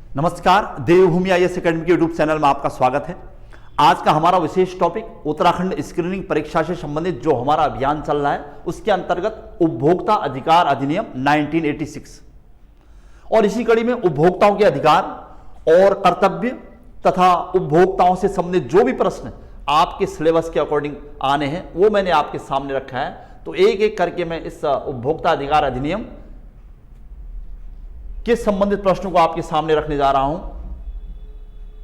नमस्कार, देवभूमि IAS academy के YouTube channel में आपका स्वागत है। आज का हमारा विशेष टॉपिक उत्तराखंड स्क्रीनिंग परीक्षा से संबंधित जो हमारा अभियान चल रहा है उसके अंतर्गत उपभोक्ता अधिकार अधिनियम 1986 और इसी कड़ी में उपभोक्ताओं के अधिकार और कर्तव्य तथा उपभोक्ताओं से संबंधित जो भी प्रश्न आपके सिलेबस के अकॉर्डिंग आने हैं वो मैंने आपके सामने रखा है। तो एक एक करके मैं इस उपभोक्ता अधिकार अधिनियम के संबंधित प्रश्नों को आपके सामने रखने जा रहा हूं।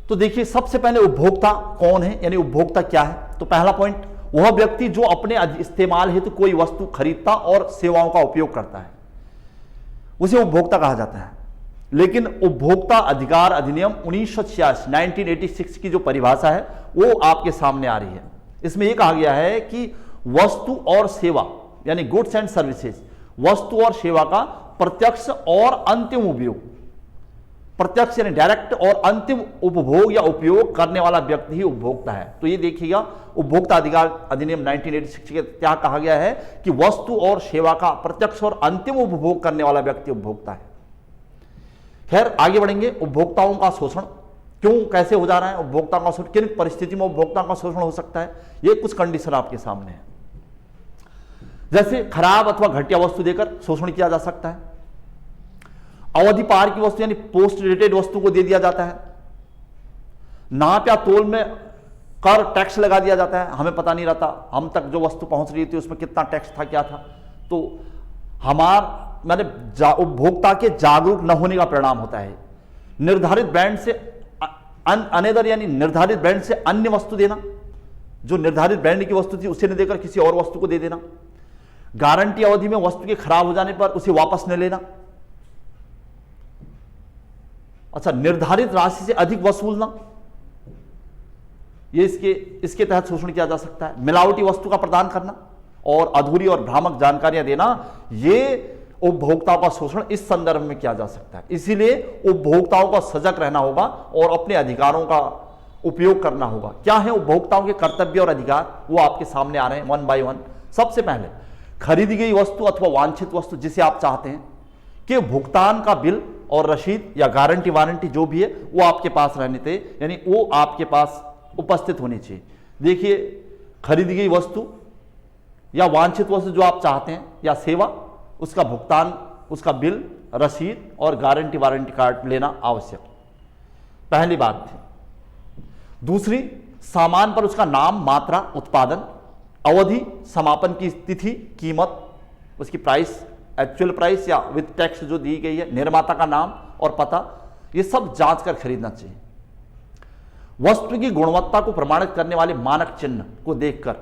तो देखिए, सबसे पहले उपभोक्ता कौन है, यानी उपभोक्ता क्या है। तो पहला पॉइंट, वह व्यक्ति जो अपने इस्तेमाल हेतु कोई वस्तु खरीदता और सेवाओं का उपयोग करता है उसे उपभोक्ता कहा जाता है। लेकिन उपभोक्ता अधिकार अधिनियम 1986 की जो परिभाषा है वो आपके सामने आ रही है। इसमें यह कहा गया है कि वस्तु और सेवा यानी गुड्स एंड सर्विसेज, वस्तु और सेवा का प्रत्यक्ष और अंतिम उपयोग, प्रत्यक्ष यानी डायरेक्ट और अंतिम उपभोग या उपयोग करने वाला व्यक्ति ही उपभोक्ता है। तो ये देखिएगा, उपभोक्ता अधिकार अधिनियम 1986 के क्या कहा गया है कि वस्तु और सेवा का प्रत्यक्ष और अंतिम उपभोग करने वाला व्यक्ति उपभोक्ता है। खैर, आगे बढ़ेंगे। उपभोक्ताओं का शोषण क्यों, कैसे हो जा रहा है उपभोक्ताओं का शोषण, किन परिस्थिति में उपभोक्ताओं का शोषण हो सकता है, ये कुछ कंडीशन आपके सामने है। जैसे खराब अथवा घटिया वस्तु देकर शोषण किया जा सकता है। अवधि पार की वस्तु यानी पोस्ट डेटेड वस्तु को दे दिया जाता है। नाप या तोल में कर टैक्स लगा दिया जाता है, हमें पता नहीं रहता हम तक जो वस्तु पहुंच रही थी उसमें कितना टैक्स था, क्या था। तो मैंने उपभोक्ता के जागरूक न होने का परिणाम होता है। निर्धारित ब्रांड से अनदर यानी निर्धारित ब्रांड से अन्य वस्तु देना, जो निर्धारित ब्रांड की वस्तु थी उसे न देकर किसी और वस्तु को दे देना। गारंटी अवधि में वस्तु के खराब हो जाने पर उसे वापस न लेना। अच्छा, निर्धारित राशि से अधिक वसूलना, ये इसके तहत शोषण किया जा सकता है। मिलावटी वस्तु का प्रदान करना और अधूरी और भ्रामक जानकारियां देना, ये उपभोक्ताओं का शोषण इस संदर्भ में किया जा सकता है। इसीलिए उपभोक्ताओं को सजग रहना होगा और अपने अधिकारों का उपयोग करना होगा। क्या है उपभोक्ताओं के कर्तव्य और अधिकार, वो आपके सामने आ रहे हैं वन बाय वन। सबसे पहले, खरीदी गई वस्तु अथवा वांछित वस्तु जिसे आप चाहते हैं कि भुगतान का बिल और रसीद या गारंटी वारंटी जो भी है वो आपके पास रहने थे, यानी वो आपके पास उपस्थित होनी चाहिए। देखिए, खरीदी गई वस्तु या वांछित वस्तु जो आप चाहते हैं या सेवा, उसका भुगतान, उसका बिल, रसीद और गारंटी वारंटी कार्ड लेना आवश्यक, पहली बात थी। दूसरी, सामान पर उसका नाम, मात्रा, उत्पादन, अवधि, समापन की तिथि, कीमत, उसकी प्राइस, एक्चुअल प्राइस या विद टैक्स जो दी गई है, निर्माता का नाम और पता, ये सब जांच कर खरीदना चाहिए। वस्तु की गुणवत्ता को प्रमाणित करने वाले मानक चिन्ह को देखकर,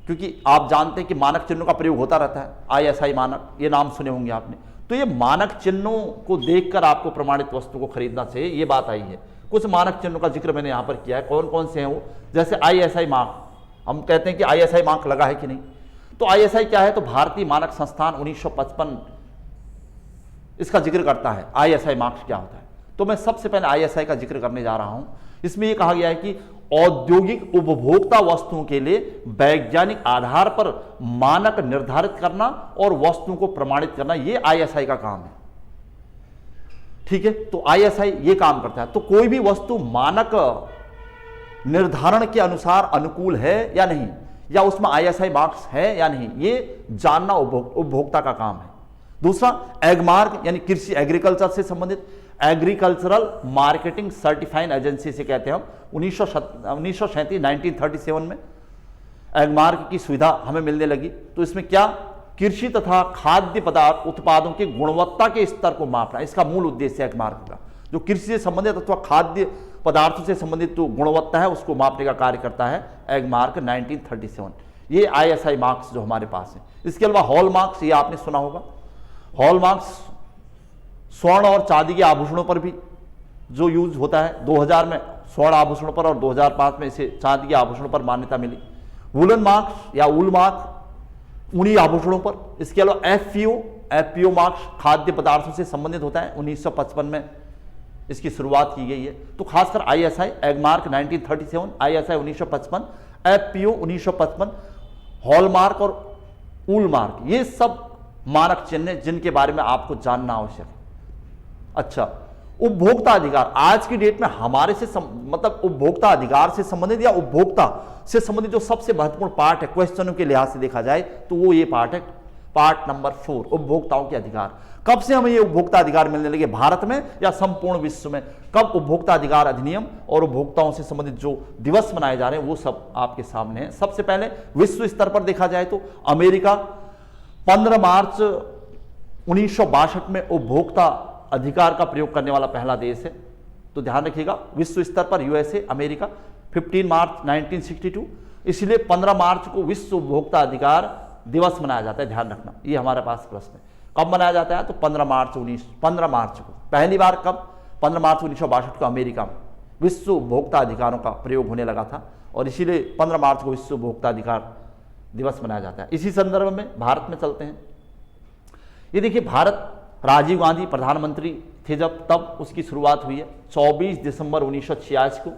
क्योंकि आप जानते हैं कि मानक चिन्हों का प्रयोग होता रहता है, आईएसआई मानक, ये नाम सुने होंगे आपने। तो ये मानक चिन्हों को देखकर आपको प्रमाणित वस्तु को खरीदना चाहिए, ये बात आई है। कुछ मानक चिन्हों का जिक्र मैंने यहां पर किया है, कौन कौन से हैं वो। जैसे आईएसआई मार्क, हम कहते हैं कि आईएसआई मार्क लगा है कि नहीं। तो आईएसआई क्या है, तो भारतीय मानक संस्थान 1955 इसका जिक्र करता है। आईएसआई मार्क्स क्या होता है, तो मैं सबसे पहले आईएसआई का जिक्र करने जा रहा हूं। इसमें यह कहा गया है कि औद्योगिक उपभोक्ता वस्तुओं के लिए वैज्ञानिक आधार पर मानक निर्धारित करना और वस्तुओं को प्रमाणित करना, यह आईएसआई का काम है। ठीक है, तो आईएसआई ये काम करता है। तो कोई भी वस्तु मानक निर्धारण के अनुसार अनुकूल है या नहीं, या उसमें आईएसआई मार्क्स है या नहीं, ये जानना उपभोक्ता का काम है। दूसरा, एगमार्क यानी कृषि एग्रीकल्चर से संबंधित, एग्रीकल्चरल मार्केटिंग सर्टिफाइंग एजेंसी से कहते हैं हम। 1937 में एगमार्क की सुविधा हमें मिलने लगी। तो इसमें क्या, कृषि तथा खाद्य पदार्थ उत्पादों की गुणवत्ता के स्तर को मापना, इसका मूल उद्देश्य है एगमार्क का। जो कृषि से संबंधित अथवा खाद्य पदार्थों से संबंधित जो गुणवत्ता है उसको मापने का कार्य करता है एगमार्क 1937। ये आईएसआई मार्क्स जो हमारे पास है। इसके अलावा हॉल मार्क्स, ये आपने सुना होगा। हॉल मार्क्स स्वर्ण और चांदी के आभूषणों पर भी जो यूज होता है। 2000 में स्वर्ण आभूषणों पर और 2005 में इसे चांदी के आभूषणों पर मान्यता मिली। वुलन मार्क्स या वूल मार्क ऊनी आभूषणों पर। इसके अलावा एफपीओ मार्क्स खाद्य पदार्थों से संबंधित होता है। 1955 में इसकी शुरुआत की गई है। तो खासकर ISI, Agmark 1937, ISI 1955, FPO 1955, hallmark और ऊल मार्क, ये सब मानक चिन्ह जिनके बारे में आपको जानना आवश्यक है। अच्छा, उपभोक्ता अधिकार आज की डेट में हमारे से मतलब उपभोक्ता अधिकार से संबंधित या उपभोक्ता से संबंधित जो सबसे महत्वपूर्ण पार्ट है क्वेश्चनों के लिहाज से देखा जाए तो वो ये पार्ट है, पार्ट नंबर 4, उपभोक्ताओं के अधिकार। कब से हमें ये उपभोक्ता अधिकार मिलने लगे, भारत में या संपूर्ण विश्व में? कब उपभोक्ता अधिकार अधिनियम और उपभोक्ताओं से संबंधित जो दिवस मनाए जा रहे हैं वो सब आपके सामने है। सबसे पहले विश्व स्तर पर देखा जाए तो अमेरिका 15 मार्च 1962 में उपभोक्ता अधिकार का प्रयोग करने वाला पहला देश है। तो ध्यान रखिएगा, विश्व स्तर पर यूएसए अमेरिका 15 मार्च 1962, इसलिए 15 मार्च को विश्व उपभोक्ता अधिकार दिवस मनाया जाता है। ध्यान रखना, ये हमारे पास प्रश्न है। कब मनाया जाता है? तो 15 मार्च को पहली बार कब? 15 मार्च 1962 को अमेरिका में विश्व उपभोक्ता अधिकारों का प्रयोग होने लगा था और इसीलिए 15 मार्च को विश्व उपभोक्ता अधिकार दिवस मनाया जाता है। इसी संदर्भ में भारत में चलते हैं। ये देखिए, भारत राजीव गांधी प्रधानमंत्री थे जब, तब उसकी शुरुआत हुई है 24 दिसंबर 1986 को,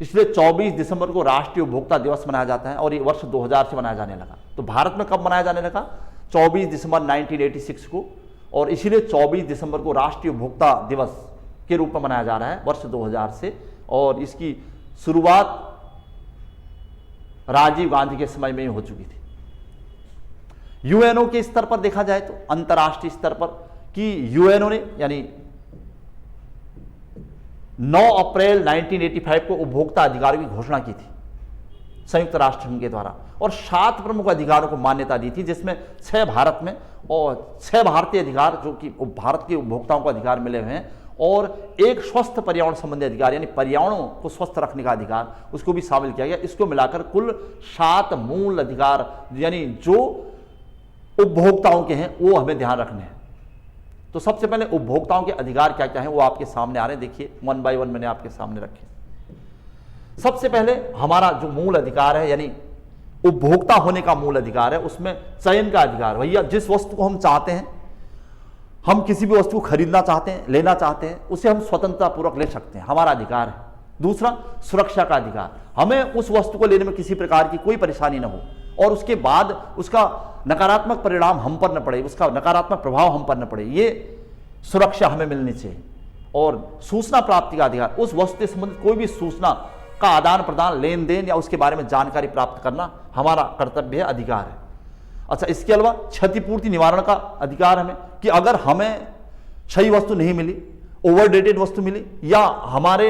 इसलिए 24 दिसंबर को राष्ट्रीय उपभोक्ता दिवस मनाया जाता है और ये वर्ष 2000 से मनाया जाने लगा। तो भारत में कब मनाया जाने लगा? 24 दिसंबर 1986 को, और इसीलिए 24 दिसंबर को राष्ट्रीय उपभोक्ता दिवस के रूप में मनाया जा रहा है वर्ष 2000 से। और इसकी शुरुआत राजीव गांधी के समय में ही हो चुकी थी। यूएनओ के स्तर पर देखा जाए तो अंतर्राष्ट्रीय स्तर पर कि यूएनओ ने यानी 9 अप्रैल 1985 को उपभोक्ता अधिकारों की घोषणा की थी संयुक्त राष्ट्र संघ के द्वारा और 7 प्रमुख अधिकारों को मान्यता दी थी, जिसमें 6 भारत में और 6 भारतीय अधिकार जो कि भारत के उपभोक्ताओं को अधिकार मिले हुए हैं, और एक स्वस्थ पर्यावरण संबंधी अधिकार यानी पर्यावरण को स्वस्थ रखने का अधिकार उसको भी शामिल किया गया। इसको मिलाकर कुल 7 मूल अधिकार यानी जो उपभोक्ताओं के हैं वो हमें ध्यान रखने हैं। तो सबसे पहले उपभोक्ताओं के अधिकार क्या क्या हैं वो आपके सामने आ रहे हैं। देखिए, 1 बाय 1 मैंने आपके सामने रखे। सबसे पहले हमारा जो मूल अधिकार है यानी उपभोक्ता होने का मूल अधिकार है, उसमें चयन का अधिकार। भैया, जिस वस्तु को हम चाहते हैं, हम किसी भी वस्तु को खरीदना चाहते हैं, लेना चाहते हैं, उसे हम स्वतंत्रता पूर्वक ले सकते हैं, हमारा अधिकार है। दूसरा, सुरक्षा का अधिकार, हमें उस वस्तु को लेने में किसी प्रकार की कोई परेशानी ना हो और उसके बाद उसका नकारात्मक परिणाम हम पर न पड़े, उसका नकारात्मक प्रभाव हम पर न पड़े, ये सुरक्षा हमें मिलनी चाहिए। और सूचना प्राप्ति का अधिकार, उस वस्तु से संबंधित कोई भी सूचना का आदान प्रदान, लेन देन या उसके बारे में जानकारी प्राप्त करना हमारा कर्तव्य है, अधिकार है। अच्छा, इसके अलावा क्षतिपूर्ति निवारण का अधिकार हमें कि अगर हमें सही वस्तु नहीं मिली, ओवरडेटेड वस्तु मिली या हमारे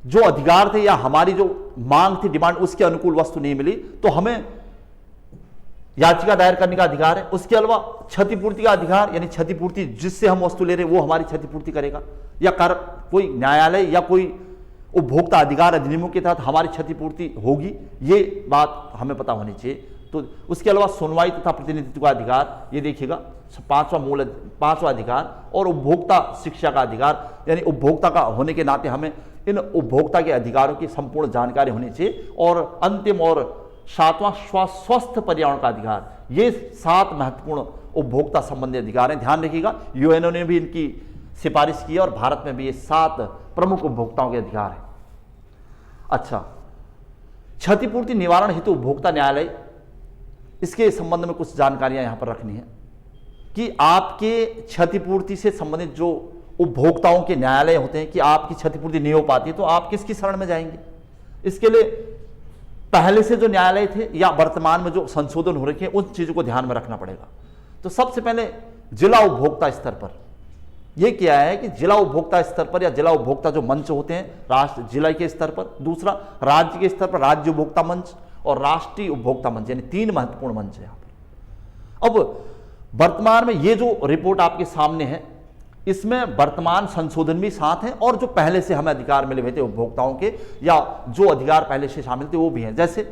जो अधिकार थे या हमारी जो मांग थी, डिमांड, उसके अनुकूल वस्तु नहीं मिली, तो हमें याचिका दायर करने का अधिकार है। उसके अलावा क्षतिपूर्ति का अधिकार यानी क्षतिपूर्ति जिससे हम वस्तु ले रहे हैं वो हमारी क्षतिपूर्ति करेगा, या कोई न्यायालय या कोई उपभोक्ता अधिकार अधिनियमों के तहत हमारी क्षतिपूर्ति होगी, ये बात हमें पता होनी चाहिए। तो उसके अलावा सुनवाई तथा प्रतिनिधित्व का अधिकार, ये देखिएगा 5वां अधिकार, और उपभोक्ता शिक्षा का अधिकार यानी उपभोक्ता का होने के नाते हमें इन उपभोक्ता के अधिकारों की संपूर्ण जानकारी होनी चाहिए। और अंतिम और 7वां स्वस्थ पर्यावरण का अधिकार, ये 7 महत्वपूर्ण उपभोक्ता संबंधी अधिकार हैं। ध्यान रखिएगा, यूएनओ ने भी इनकी सिफारिश की है और भारत में भी ये 7 प्रमुख उपभोक्ताओं के अधिकार हैं। अच्छा, क्षतिपूर्ति निवारण हेतु उपभोक्ता न्यायालय, इसके संबंध में कुछ जानकारियां यहां पर रखनी है कि आपके क्षतिपूर्ति से संबंधित जो उपभोक्ताओं के न्यायालय होते हैं कि आपकी क्षतिपूर्ति नहीं हो पाती तो आप किसकी शरण में जाएंगे? इसके लिए पहले से जो न्यायालय थे या वर्तमान में जो संशोधन हो रखे हैं उन चीजों को ध्यान में रखना पड़ेगा। तो सबसे पहले जिला उपभोक्ता स्तर पर यह क्या है कि जिला उपभोक्ता स्तर पर या जिला उपभोक्ता जो मंच होते हैं राष्ट्र जिला के स्तर पर, दूसरा राज्य के स्तर पर राज्य उपभोक्ता मंच और राष्ट्रीय उपभोक्ता मंच, यानी 3 महत्वपूर्ण मंच है यहां पर। अब वर्तमान में ये जो रिपोर्ट आपके सामने है इसमें वर्तमान संशोधन भी साथ हैं और जो पहले से हमें अधिकार मिले हुए थे उपभोक्ताओं के या जो अधिकार पहले से शामिल थे वो भी हैं। जैसे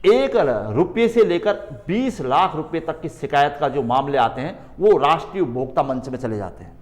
1 रुपये से लेकर 20 लाख रुपए तक की शिकायत का जो मामले आते हैं वो राष्ट्रीय उपभोक्ता मंच में चले जाते हैं,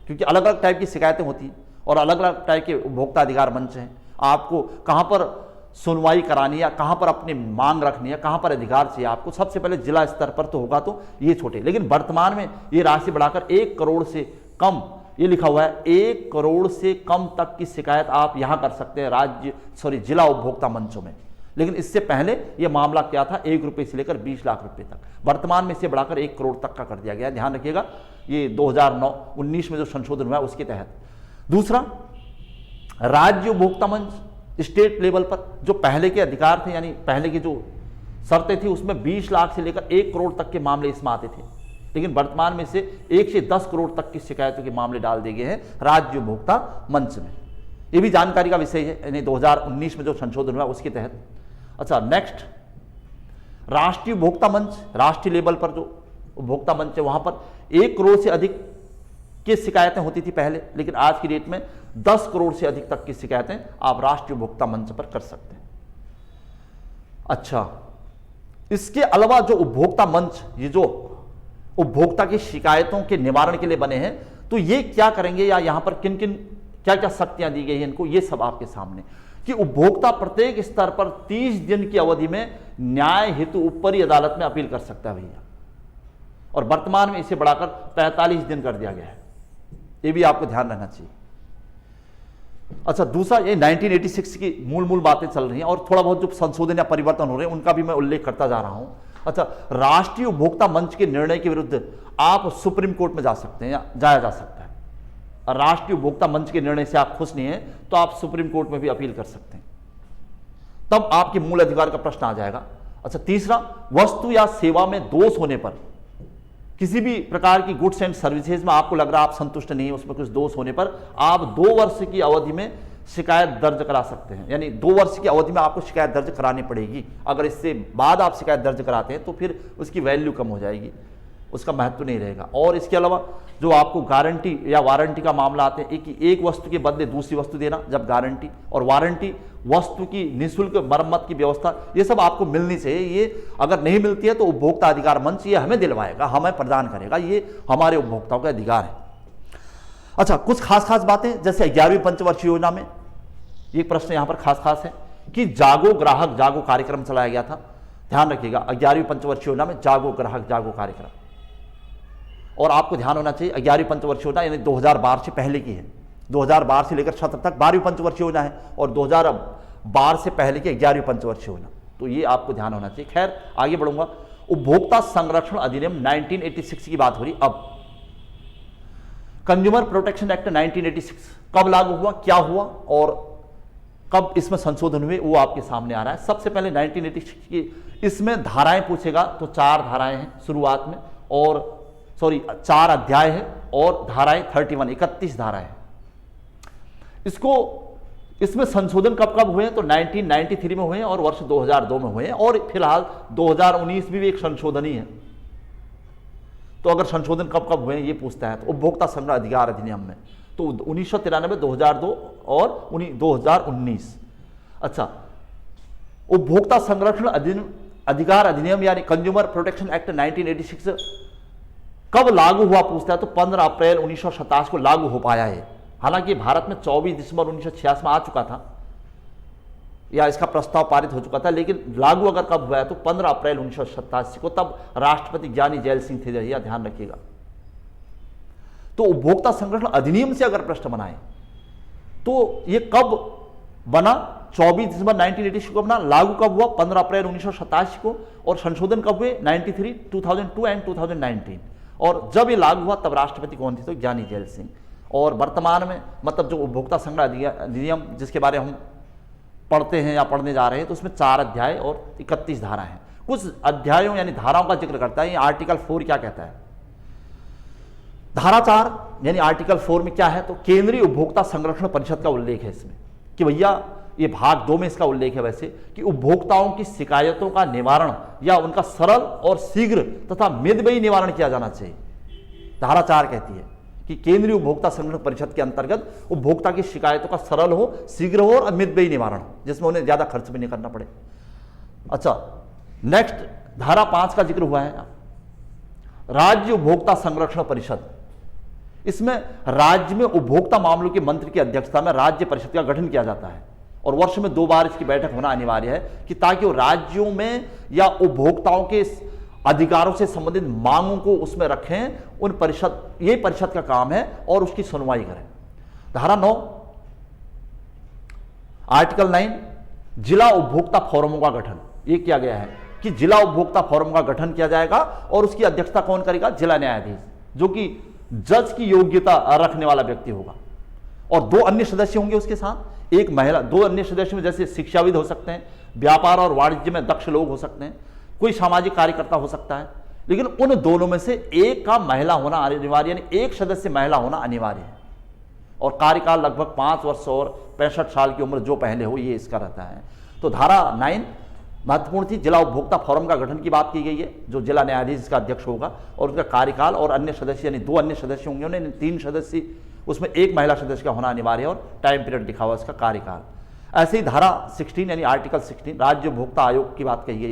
क्योंकि अलग अलग टाइप की शिकायतें होती हैं और अलग अलग टाइप के उपभोक्ता अधिकार मंच हैं। आपको कहां पर सुनवाई करानी है, कहां पर अपनी मांग रखनी है, कहां पर अधिकार चाहिए आपको, सबसे पहले जिला स्तर पर तो होगा तो ये छोटे, लेकिन वर्तमान में ये राशि बढ़ाकर 1 करोड़ से कम, ये लिखा हुआ है 1 करोड़ से कम तक की शिकायत आप यहां कर सकते हैं जिला उपभोक्ता मंचों में। लेकिन इससे पहले यह मामला क्या था, 1 रुपये से लेकर 20 लाख रुपए तक। वर्तमान में इसे बढ़ाकर 1 करोड़ तक का कर दिया गया। ध्यान रखिएगा, ये 2009-19 में जो संशोधन हुआ उसके तहत। दूसरा, राज्य उपभोक्ता मंच स्टेट लेवल पर जो पहले के अधिकार थे, यानी पहले की जो शर्तें थी उसमें 20 लाख से लेकर 1 करोड़ तक के मामले इसमें आते थे, लेकिन वर्तमान में से 1 से 10 करोड़ तक की शिकायतों के मामले डाल दिए गए हैं राज्य उपभोक्ता मंच में। ये भी जानकारी का विषय है, यानी 2019 में जो संशोधन हुआ उसके तहत। अच्छा, नेक्स्ट, राष्ट्रीय उपभोक्ता मंच, राष्ट्रीय लेवल पर जो उपभोक्ता मंच है वहां पर 1 करोड़ से अधिक की शिकायतें होती थी पहले, लेकिन आज की डेट में 10 करोड़ से अधिक तक की शिकायतें आप राष्ट्रीय उपभोक्ता मंच पर कर सकते हैं। अच्छा, इसके अलावा जो उपभोक्ता मंच, ये जो उपभोक्ता की शिकायतों के निवारण के लिए बने हैं, तो ये क्या करेंगे या यहां पर किन किन क्या क्या शक्तियां दी गई हैं इनको, ये सब आपके सामने, कि उपभोक्ता प्रत्येक स्तर पर 30 दिन की अवधि में न्याय हेतु ऊपरी अदालत में अपील कर सकता है भैया, और वर्तमान में इसे बढ़ाकर 45 दिन कर दिया गया है। ये भी आपको ध्यान रखना चाहिए। अच्छा, दूसरा, ये 1986 की मूल बातें चल रही हैं और थोड़ा बहुत जो संशोधन या परिवर्तन हो रहे हैं उनका भी मैं उल्लेख करता जा रहा हूं। अच्छा, राष्ट्रीय उपभोक्ता मंच के निर्णय के विरुद्ध आप सुप्रीम कोर्ट में जा सकते हैं या जाया जा सकता है। राष्ट्रीय उपभोक्ता मंच के निर्णय से आप खुश नहीं हैं तो आप सुप्रीम कोर्ट में भी अपील कर सकते हैं, तब आपके मूल अधिकार का प्रश्न आ जाएगा। अच्छा, तीसरा, वस्तु या सेवा में दोष होने पर, किसी भी प्रकार की गुड्स एंड सर्विसेज में आपको लग रहा है आप संतुष्ट नहीं है, उसमें कुछ दोष होने पर आप 2 वर्ष की अवधि में शिकायत दर्ज करा सकते हैं। यानी 2 वर्ष की अवधि में आपको शिकायत दर्ज करानी पड़ेगी। अगर इससे बाद आप शिकायत दर्ज कराते हैं तो फिर उसकी वैल्यू कम हो जाएगी, उसका महत्व नहीं रहेगा। और इसके अलावा जो आपको गारंटी या वारंटी का मामला आते हैं, एक वस्तु के बदले दूसरी वस्तु देना, जब गारंटी और वारंटी, वस्तु की निःशुल्क मरम्मत की व्यवस्था, ये सब आपको मिलनी चाहिए। ये अगर नहीं मिलती है तो उपभोक्ता अधिकार मंच ये हमें दिलवाएगा, हमें प्रदान करेगा, ये हमारे उपभोक्ताओं का अधिकार है। अच्छा, कुछ खास बातें, जैसे 11वीं पंचवर्षीय योजना में एक प्रश्न यहां पर खास है कि जागो ग्राहक जागो कार्यक्रम चलाया गया था। ध्यान रखिएगा, 11वीं पंचवर्षीय योजना में जागो ग्राहक जागो कार्यक्रम, और आपको ध्यान होना चाहिए 11वीं पंचवर्षीय योजना यानी 2012 से पहले की है। 2012 से लेकर 17 तक 12वीं पंचवर्षीय योजना है, और 2012 से पहले की 11वीं पंचवर्षीय योजना, तो ये आपको ध्यान होना चाहिए। खैर, आगे बढ़ूंगा। उपभोक्ता संरक्षण अधिनियम 1986 की बात हो रही। अब कंज्यूमर प्रोटेक्शन एक्ट 1986 कब लागू हुआ, क्या हुआ और कब इसमें संशोधन हुए, वो आपके सामने आ रहा है। सबसे पहले 1986 की इसमें धाराएं पूछेगा तो 4 धाराएं हैं शुरुआत में, और 4 अध्याय है और धाराएं 31 धाराएं हैं। इसमें संशोधन कब हुए हैं तो 1993 में हुए हैं और वर्ष 2002 में हुए हैं, और फिलहाल 2019 में भी एक संशोधन ही है। तो अगर संशोधन कब हुए हैं ये पूछता है तो उपभोक्ता संरक्षण अधिकार अधिनियम में तो 1993, 2002 और 2019। अच्छा, उपभोक्ता संरक्षण अधिकार अधिनियम यानी कंज्यूमर प्रोटेक्शन एक्ट 1986 कब लागू हुआ पूछता है तो 15 अप्रैल 1927 को लागू हो पाया है। हालांकि भारत में 24 दिसंबर 1986 में आ चुका था या इसका प्रस्ताव पारित हो चुका था, लेकिन लागू अगर कब हुआ है तो 15 अप्रैल 1987 को, तब राष्ट्रपति ज्ञानी जैल सिंह थे। यह ध्यान रखिएगा। तो उपभोक्ता संरक्षण अधिनियम से अगर प्रश्न बनाए तो यह कब बना, 24 दिसंबर 1986 को बना, लागू कब हुआ 15 अप्रैल 1987 को, और संशोधन कब हुए 93, 2002 एंड 2019। और जब ये लागू हुआ तब राष्ट्रपति कौन थे तो ज्ञानी जैल सिंह। और वर्तमान में मतलब जो उपभोक्ता संरक्षण अधिनियम जिसके बारे में हम पढ़ते हैं या पढ़ने जा रहे हैं तो उसमें 4 अध्याय और 31 धारा हैं। कुछ अध्यायों यानी धाराओं का जिक्र करता है। ये आर्टिकल 4 क्या कहता है, धारा 4 यानी आर्टिकल 4 में क्या है तो केंद्रीय उपभोक्ता संरक्षण परिषद का उल्लेख है इसमें, कि भैया ये भाग 2 में इसका उल्लेख है वैसे, कि उपभोक्ताओं की शिकायतों का निवारण या उनका सरल और शीघ्र तथा मितव्ययी निवारण किया जाना चाहिए। धारा 4 कहती है कि केंद्रीय उपभोक्ता संरक्षण परिषद के अंतर्गत उपभोक्ता की शिकायतों का सरल हो, शीघ्र हो और मितव्ययी निवारण हो, जिसमें उन्हें ज्यादा खर्च भी नहीं करना पड़े। अच्छा, नेक्स्ट धारा 5 का जिक्र हुआ है, राज्य उपभोक्ता संरक्षण परिषद। इसमें राज्य में उपभोक्ता मामलों के मंत्री की अध्यक्षता में राज्य परिषद का गठन किया जाता है, और वर्ष में 2 बार इसकी बैठक होना अनिवार्य है, कि ताकि वो राज्यों में या उपभोक्ताओं के अधिकारों से संबंधित मांगों को उसमें रखें। उन परिषद, ये परिषद का काम है, और उसकी सुनवाई करें। धारा 9 आर्टिकल 9 जिला उपभोक्ता फोरमों का गठन, ये किया गया है कि जिला उपभोक्ता फोरम का गठन किया जाएगा और उसकी अध्यक्षता कौन करेगा? जिला न्यायाधीश, जो कि जज की योग्यता रखने वाला व्यक्ति होगा। और 2 अन्य सदस्य होंगे उसके साथ, एक महिला। 2 अन्य सदस्य में जैसे शिक्षाविद हो सकते हैं, व्यापार और वाणिज्य में दक्ष लोग हो सकते हैं, कोई सामाजिक कार्यकर्ता हो सकता है, लेकिन उन दोनों में से एक का महिला होना अनिवार्य, यानी एक सदस्य महिला होना अनिवार्य है। और कार्यकाल लगभग 5 वर्ष और 65 साल की उम्र जो पहले हो, ये इसका रहता है। तो धारा 9 महत्वपूर्ण थी। जिला उपभोक्ता फोरम का गठन की बात की गई है, जो जिला न्यायाधीश का अध्यक्ष होगा, और उसका कार्यकाल और अन्य सदस्य, यानी 2 अन्य सदस्य होंगे, उन्हें 3 सदस्य, उसमें एक महिला सदस्य का होना अनिवार्य है और टाइम पीरियड लिखा हुआ इसका कार्यकाल। ऐसे ही धारा 16 यानी आर्टिकल 16 राज्य उपभोक्ता आयोग की बात कही है।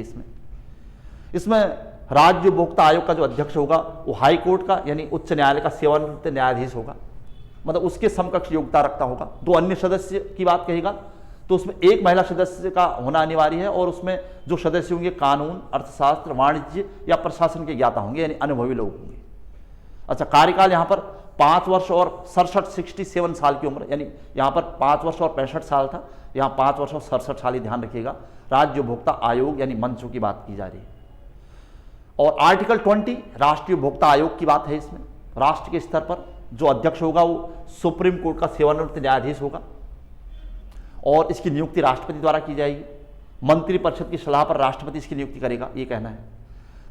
इसमें राज्य उपभोक्ता आयोग का जो अध्यक्ष होगा वो हाई कोर्ट का यानी उच्च न्यायालय का सेवानिवृत्त न्यायाधीश होगा, मतलब उसके समकक्ष योग्यता रखता होगा। 2 अन्य सदस्य की बात कहेगा तो उसमें एक महिला सदस्य का होना अनिवार्य है, और उसमें जो सदस्य होंगे कानून, अर्थशास्त्र, वाणिज्य या प्रशासन के ज्ञाता होंगे, यानी अनुभवी लोग होंगे। अच्छा, कार्यकाल यहाँ पर 5 वर्ष और 67 साल की उम्र, यानी यहाँ पर 5 वर्ष और 65 साल था, यहाँ 5 वर्ष और 67 साल ही ध्यान रखिएगा। राज्य उपभोक्ता आयोग यानी मंचों की बात की जा रही है। और आर्टिकल 20 राष्ट्रीय उपभोक्ता आयोग की बात है। इसमें राष्ट्र के स्तर पर जो अध्यक्ष होगा वो सुप्रीम कोर्ट का सेवानिवृत्त न्यायाधीश होगा, और इसकी नियुक्ति राष्ट्रपति द्वारा की जाएगी। मंत्रिपरिषद की सलाह पर राष्ट्रपति इसकी नियुक्ति करेगा, ये कहना है।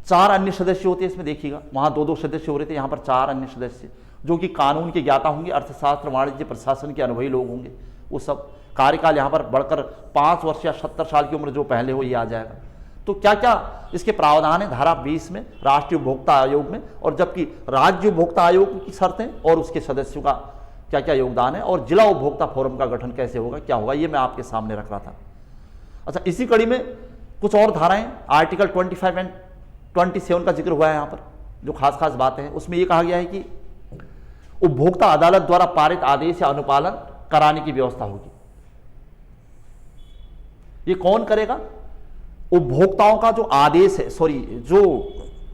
4 अन्य सदस्य होते हैं इसमें, देखिएगा वहां 2-2 सदस्य हो रहे थे, यहाँ पर 4 अन्य सदस्य जो कि कानून के ज्ञाता होंगे, अर्थशास्त्र, वाणिज्य, प्रशासन के अनुभवी लोग होंगे, वो सब। कार्यकाल यहाँ पर बढ़कर 5 वर्ष या 70 साल की उम्र जो पहले हो, ये आ जाएगा। तो क्या क्या इसके प्रावधान है धारा 20 में राष्ट्रीय उपभोक्ता आयोग में, और जबकि राज्य उपभोक्ता आयोग की शर्तें और उसके सदस्यों का क्या क्या योगदान है, और जिला उपभोक्ता फोरम का गठन कैसे होगा, क्या होगा, ये मैं आपके सामने रख रहा था। अच्छा, इसी कड़ी में कुछ और धाराएं आर्टिकल 25 एंड 27 का जिक्र हुआ है यहाँ पर, जो खास खास बातें हैं। उसमें ये कहा गया है कि उपभोक्ता अदालत द्वारा पारित आदेश या अनुपालन कराने की व्यवस्था होगी। ये कौन करेगा? उपभोक्ताओं का जो आदेश है, जो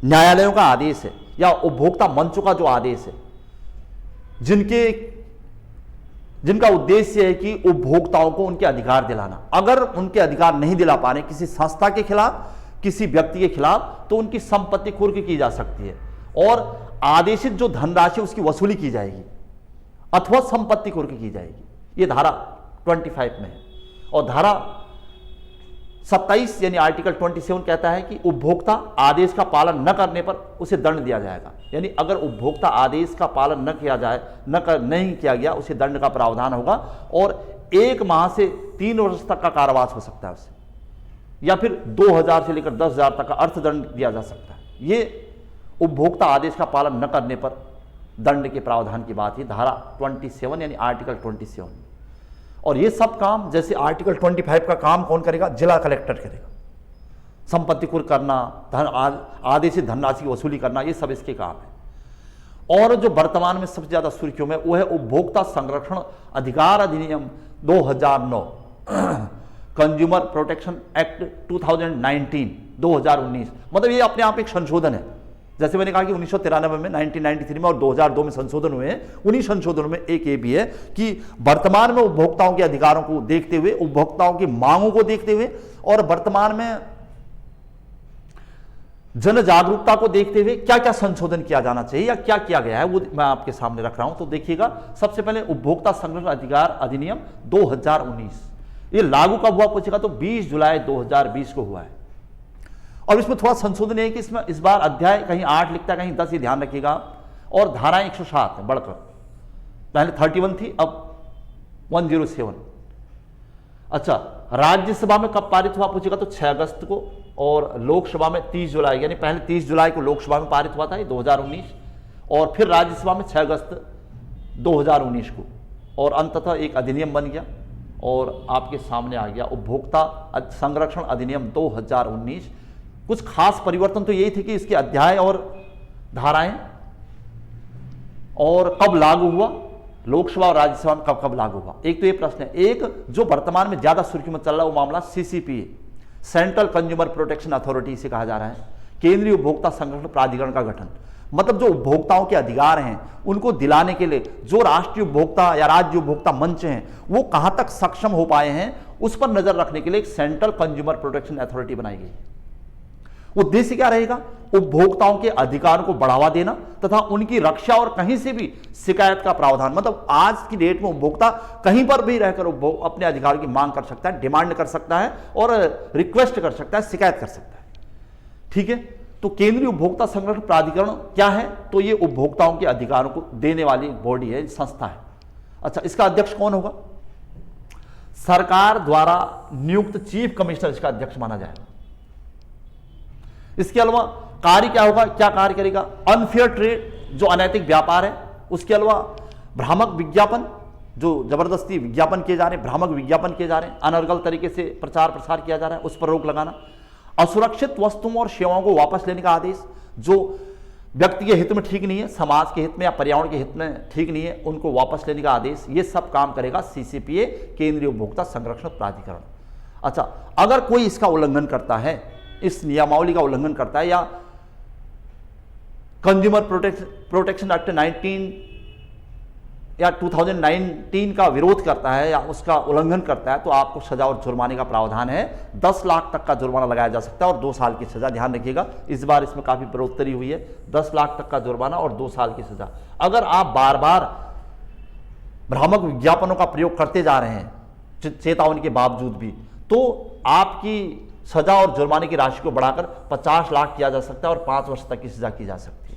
न्यायालयों का आदेश है या उपभोक्ता मंचों का जो आदेश है, जिनका उद्देश्य है कि उपभोक्ताओं को उनके अधिकार दिलाना। अगर उनके अधिकार नहीं दिला पा रहे किसी संस्था के खिलाफ, किसी व्यक्ति के खिलाफ, तो उनकी संपत्ति कुर्क की जा सकती है और आदेशित जो धनराशि उसकी वसूली की जाएगी अथवा संपत्ति कुर्क की जाएगी। ये धारा 25 में है। और धारा 27 यानी आर्टिकल 27 कहता है कि उपभोक्ता आदेश का पालन न करने पर उसे दंड दिया जाएगा। यानी अगर उपभोक्ता आदेश का पालन न किया जाए, नहीं किया गया, उसे दंड का प्रावधान होगा, और 1 माह से 3 वर्ष तक का कारावास हो सकता है उसे, या फिर 2000 से लेकर 10,000 तक का अर्थदंड दिया जा सकता है। ये उपभोक्ता आदेश का पालन न करने पर दंड के प्रावधान की बात है धारा 27 यानी आर्टिकल 27। और ये सब काम जैसे आर्टिकल 25 का काम कौन करेगा? जिला कलेक्टर करेगा। संपत्ति कुर्क करना, आदेशित धनराशि की वसूली करना, ये सब इसके काम है। और जो वर्तमान में सबसे ज्यादा सुर्खियों में वो है उपभोक्ता संरक्षण अधिकार अधिनियम 2009 कंज्यूमर प्रोटेक्शन एक्ट 2019 मतलब ये अपने आप एक संशोधन है। जैसे मैंने कहा कि 1993 में, 1993 में और 2002 में संशोधन हुए हैं, उन्हीं संशोधनों में एक ये भी है कि वर्तमान में उपभोक्ताओं के अधिकारों को देखते हुए, उपभोक्ताओं की मांगों को देखते हुए और वर्तमान में जन जागरूकता को देखते हुए क्या क्या संशोधन किया जाना चाहिए या क्या किया गया है, वो मैं आपके सामने रख रहा हूं। तो देखिएगा, सबसे पहले उपभोक्ता संरक्षण अधिकार अधिनियम 2019, ये लागू कब हुआ पूछेगा तो 20 जुलाई 2020 को हुआ है। और इसमें थोड़ा संशोधन है कि इसमें इस बार अध्याय कहीं 8 लिखता है, कहीं 10, ही ध्यान रखिएगा। और धाराएं 107 है बढ़कर, पहले 31 थी, अब 107। अच्छा, राज्यसभा में कब पारित हुआ पूछेगा तो 6 अगस्त को, और लोकसभा में 30 जुलाई, यानी पहले 30 जुलाई को लोकसभा में पारित हुआ था 2019, और फिर राज्यसभा में 6 अगस्त 2019 को, और अंततः एक अधिनियम बन गया और आपके सामने आ गया उपभोक्ता संरक्षण अधिनियम 2019। कुछ खास परिवर्तन तो यही थे कि इसके अध्याय और धाराएं और कब लागू हुआ, लोकसभा और राज्यसभा में कब कब लागू हुआ। एक तो ये प्रश्न है। एक जो वर्तमान में ज्यादा सुर्खी में चल रहा है वो मामला CCPA, central consumer protection authority से कहा जा रहा है, केंद्रीय उपभोक्ता संरक्षण प्राधिकरण का गठन। मतलब जो उपभोक्ताओं के अधिकार हैं उनको दिलाने के लिए जो राष्ट्रीय उपभोक्ता या राज्य उपभोक्ता मंच हैं वो कहां तक सक्षम हो पाए हैं उस पर नजर रखने के लिए एक सेंट्रल कंज्यूमर प्रोटेक्शन अथॉरिटी बनाई गई। उद्देश्य क्या रहेगा? उपभोक्ताओं के अधिकारों को बढ़ावा देना तथा उनकी रक्षा और कहीं से भी शिकायत का प्रावधान। मतलब आज की डेट में उपभोक्ता कहीं पर भी रहकर अपने अधिकारों की मांग कर सकता है, डिमांड कर सकता है और रिक्वेस्ट कर सकता है, शिकायत कर सकता है। ठीक है, तो केंद्रीय उपभोक्ता संरक्षण प्राधिकरण क्या है? तो ये उपभोक्ताओं के अधिकारों को देने वाली बॉडी है, संस्था है। अच्छा, इसका अध्यक्ष कौन होगा? सरकार द्वारा नियुक्त चीफ कमिश्नर इसका अध्यक्ष माना जाएगा। इसके अलावा कार्य क्या होगा, क्या कार्य करेगा? अनफेयर ट्रेड, जो अनैतिक व्यापार है, उसके अलावा भ्रामक विज्ञापन, जो जबरदस्ती विज्ञापन किए जा रहे हैं, भ्रामक विज्ञापन किए जा रहे हैं, अनर्गल तरीके से प्रचार प्रसार किया जा रहा है, उस पर रोक लगाना। असुरक्षित वस्तुओं और सेवाओं को वापस लेने का आदेश, जो व्यक्ति के हित में ठीक नहीं है, समाज के हित में या पर्यावरण के हित में ठीक नहीं है, उनको वापस लेने का आदेश। ये सब काम करेगा सीसीपीए, केंद्रीय उपभोक्ता संरक्षण प्राधिकरण। अच्छा, अगर कोई इसका उल्लंघन करता है, इस नियमावली का उल्लंघन करता है या कंज्यूमर प्रोटेक्शन एक्ट 2019 का विरोध करता है या उसका उल्लंघन करता है, तो आपको सजा और जुर्माने का प्रावधान है। 10 लाख तक का जुर्माना लगाया जा सकता है और 2 साल की सजा। ध्यान रखिएगा, इस बार इसमें काफी बढ़ोतरी हुई है। 10 लाख तक का जुर्माना और 2 साल की सजा। अगर आप बार बार भ्रामक विज्ञापनों का प्रयोग करते जा रहे हैं चेतावनी के बावजूद भी, तो आपकी सजा और जुर्माने की राशि को बढ़ाकर 50 लाख किया जा सकता है और 5 वर्ष तक की सजा की जा सकती है।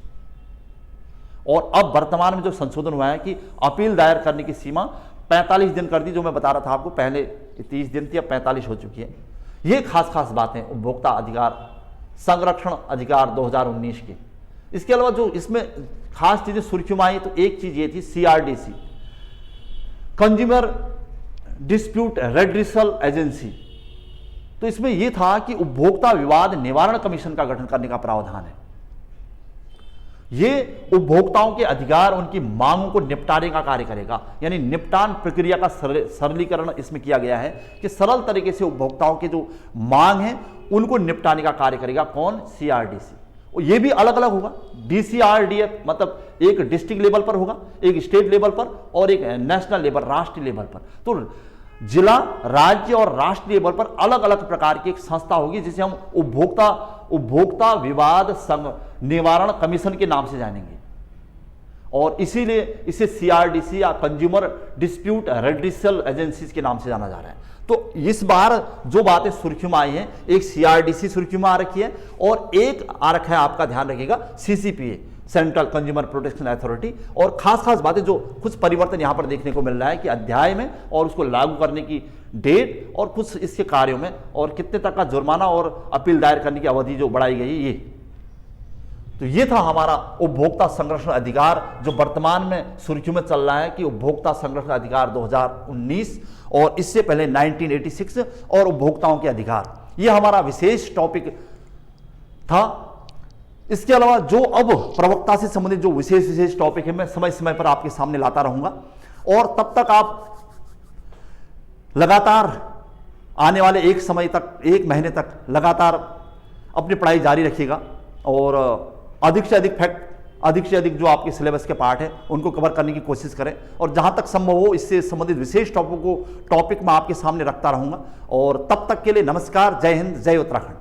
और अब वर्तमान में जो संशोधन हुआ है कि अपील दायर करने की सीमा 45 दिन कर दी, जो मैं बता रहा था आपको, पहले 30 दिन थी, अब 45 हो चुकी है। ये खास बातें उपभोक्ता अधिकार संरक्षण अधिकार 2019 के। इसके अलावा जो इसमें खास चीजें सुर्खियों में आई, तो एक चीज ये थी CRDC, consumer dispute redressal agency. तो इसमें यह था कि उपभोक्ता विवाद निवारण कमीशन का गठन करने का प्रावधान है। यह उपभोक्ताओं के अधिकार, उनकी मांगों को निपटाने का कार्य करेगा। यानी निपटान प्रक्रिया का सरलीकरण इसमें किया गया है कि सरल तरीके से उपभोक्ताओं के जो मांग है उनको निपटाने का कार्य करेगा। कौन? CRDC। और यह भी अलग अलग होगा। DCRDF मतलब एक डिस्ट्रिक्ट लेवल पर होगा, एक स्टेट लेवल पर और एक नेशनल लेवल, राष्ट्रीय लेवल पर। तो जिला, राज्य और राष्ट्रीय लेवल पर अलग अलग प्रकार की एक संस्था होगी जिसे हम उपभोक्ता विवाद निवारण कमीशन के नाम से जानेंगे। और इसीलिए इसे CRDC या कंज्यूमर डिस्प्यूट रेड्रेसल एजेंसीज के नाम से जाना जा रहा है। तो इस बार जो बातें सुर्खियों में आई हैं, एक CRDC सुर्खियों में आ रखी है और एक आ रखा है, आपका ध्यान रखिएगा, CCPA, central consumer protection authority. और खास बातें, जो कुछ परिवर्तन यहां पर देखने को मिल रहा है कि अध्याय में और उसको लागू करने की डेट और कुछ इसके कार्यों में और कितने तक का जुर्माना और अपील दायर करने की अवधि जो बढ़ाई गई है। ये तो ये था हमारा उपभोक्ता संरक्षण अधिकार, जो वर्तमान में सुर्खियों में चल रहा है कि उपभोक्ता संरक्षण अधिकार 2019 और इससे पहले 1986 और उपभोक्ताओं के अधिकार। ये हमारा विशेष टॉपिक था। इसके अलावा जो अब प्रवक्ता से संबंधित जो विशेष टॉपिक है, मैं समय समय पर आपके सामने लाता रहूंगा। और तब तक आप लगातार आने वाले एक महीने तक लगातार अपनी पढ़ाई जारी रखिएगा और अधिक से अधिक जो आपके सिलेबस के पार्ट है उनको कवर करने की कोशिश करें। और जहां तक संभव हो इससे संबंधित विशेष टॉपिक मैं आपके सामने रखता रहूंगा। और तब तक के लिए नमस्कार, जय हिंद, जय उत्तराखंड।